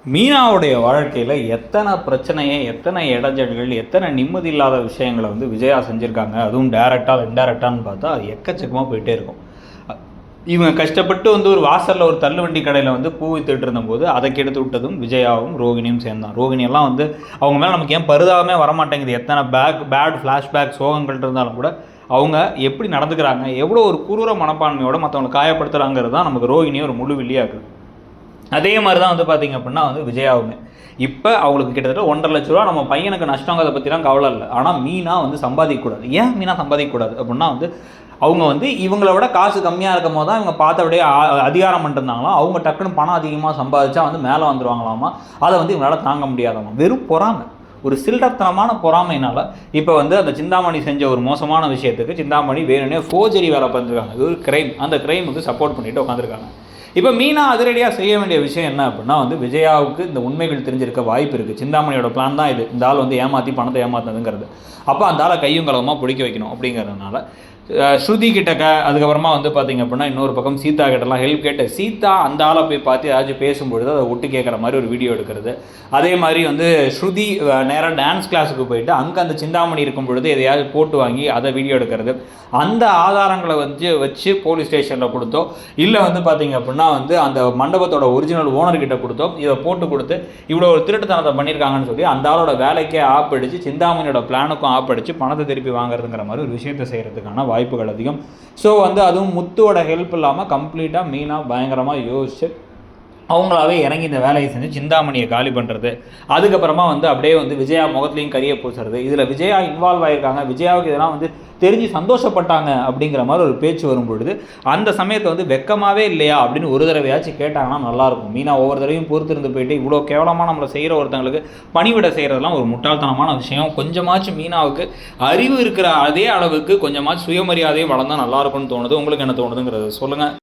மீனாவுடைய வாழ்க்கையில் எத்தனை பிரச்சனையை, எத்தனை இடைஞ்சல்கள், எத்தனை நிம்மதி இல்லாத விஷயங்களை வந்து விஜயா செஞ்சுருக்காங்க. அதுவும் டேரெக்டாக இன்டேரக்டான்னு பார்த்தா அது எக்கச்சக்கமாக போயிட்டே இருக்கும். இவங்க கஷ்டப்பட்டு வந்து ஒரு வாசலில் ஒரு தள்ளுவண்டி கடையில் வந்து பூ வித்துட்டு இருந்தபோது அதை கெடுத்து விட்டதும் விஜயாவும் ரோகிணியும் சேர்ந்தான். ரோகிணியெல்லாம் வந்து அவங்க மேலே நமக்கு ஏன் பரிதாபமே வரமாட்டேங்குது. எத்தனை பேட் ஃப்ளாஷ்பேக் சோகங்கள் இருந்தாலும் கூட அவங்க எப்படி நடந்துக்கிறாங்க, எவ்வளோ ஒரு குரூர மனப்பான்மையோடு மற்றவங்களை காயப்படுத்துகிறாங்கிறது தான் நமக்கு ரோகிணியை ஒரு முழு வில்லியாக்குது. அதே மாதிரி தான் வந்து பார்த்திங்க அப்படின்னா வந்து விஜயாவுமே இப்போ அவங்களுக்கு கிட்டத்தட்ட 1.5 லட்ச ரூபா நம்ம பையனுக்கு நஷ்டங்கிறத பற்றிலாம் கவலை இல்லை. ஆனால் மீனா வந்து சம்பாதிக்கக்கூடாது. ஏன் மீனா சம்பாதிக்கக்கூடாது அப்படின்னா வந்து அவங்க வந்து இவங்கள விட காசு கம்மியாக இருக்கும் போது தான் இவங்க பார்த்தபடியே அதிகாரம் பண்ணிருந்தாங்களோ அவங்க டக்குன்னு பணம் அதிகமாக சம்பாதிச்சா வந்து மேலே வந்துடுவாங்களாமா. அதை வந்து இவங்களால் தாங்க முடியாதாமா. வெறும் பொறாமை, ஒரு சில்லறத்தனமான பொறாமையினால் இப்போ வந்து அந்த சிந்தாமணி செஞ்ச ஒரு மோசமான விஷயத்துக்கு சிந்தாமணி வேணும்னே ஃபோர்ஜரி வேலை பண்ணிருக்காங்க. இது ஒரு கிரைம். அந்த கிரைமுக்கு சப்போர்ட் பண்ணிட்டு உட்காந்துருக்காங்க. இப்போ மீனா அதிரடியாக செய்ய வேண்டிய விஷயம் என்ன அப்படின்னா வந்து விஜயாவுக்கு இந்த உண்மைகள் தெரிஞ்சிருக்க வாய்ப்பு இருக்குது. சிந்தாமணியோட பிளான் தான் இது. இந்த ஆள் வந்து ஏமாற்றி பணத்தை ஏமாத்துனதுங்கிறது. அப்போ அந்த ஆளை கையும் களவுமாக பிடிக்க வைக்கணும். அப்படிங்கிறதுனால ஸ்ருதி கிட்டக்க அதுக்கப்புறமா வந்து பார்த்திங்க அப்படின்னா இன்னொரு பக்கம் சீதா கிட்டலாம் ஹெல்ப் கேட்டு சீதா அந்த ஆளை போய் பார்த்து ஏதாச்சும் பேசும்பொழுது அதை ஒட்டு கேட்குற மாதிரி ஒரு வீடியோ எடுக்கிறது. அதே மாதிரி வந்து ஸ்ருதி நேராக டான்ஸ் கிளாஸுக்கு போயிட்டு அங்கே அந்த சிந்தாமணி இருக்கும் பொழுது எதையாவது போட்டு வாங்கி அதை வீடியோ எடுக்கிறது. அந்த ஆதாரங்களை வச்சு போலீஸ் ஸ்டேஷனில் கொடுத்தோ இல்லை வந்து பார்த்திங்க அப்படின்னா வந்து அந்த மண்டபத்தோட ஒரிஜினல் ஓனர்கிட்ட கொடுத்தோ இதை போட்டு கொடுத்து இவ்வளோ ஒரு திருட்டுத்தனத்தை பண்ணியிருக்காங்கன்னு சொல்லி அந்த ஆளோட வேலைக்கே ஆப்படிச்சு சிந்தாமணியோட பிளானுக்கும் ஆப்படிச்சு பணத்தை திருப்பி வாங்குறதுங்கிற மாதிரி ஒரு விஷயத்தை செய்கிறதுக்கான வாய்ப்புகள் அதிகம். ஸோ வந்து அதுவும் முத்துவோட ஹெல்ப் இல்லாமல் கம்ப்ளீட்டாக மீனா பயங்கரமாக யோசிச்சு அவங்களாவே இறங்கி இந்த வேலையை செஞ்சு சிந்தாமணியை காலி பண்ணுறது. அதுக்கப்புறமா வந்து அப்படியே வந்து விஜயா முகத்துலையும் கரிய பூசுறது. இதில் விஜயா இன்வால்வ் ஆகியிருக்காங்க. விஜயாவுக்கு இதெல்லாம் வந்து தெரிஞ்சு சந்தோஷப்பட்டாங்க அப்படிங்கிற மாதிரி ஒரு பேச்சு வரும் பொழுது அந்த சமயத்தை வந்து வெக்கமாகவே இல்லையா அப்படின்னு ஒரு தடவையாச்சும் கேட்டாங்கன்னா நல்லாயிருக்கும். மீனா ஒவ்வொரு தடவையும் பொறுத்திருந்து போயிட்டு இவ்வளோ கேவலமாக நம்மளை செய்கிற ஒருத்தங்களுக்கு பணிவிட செய்கிறதெல்லாம் ஒரு முட்டாள்தனமான விஷயம். கொஞ்சமாச்சும் மீனாவுக்கு அறிவு இருக்கிற அதே அளவுக்கு கொஞ்சமாச்சும் சுயமரியாதையும் வளர்ந்தால் நல்லாயிருக்கும்னு தோணுது. உங்களுக்கு என்ன தோணுதுங்கிறத சொல்லுங்கள்.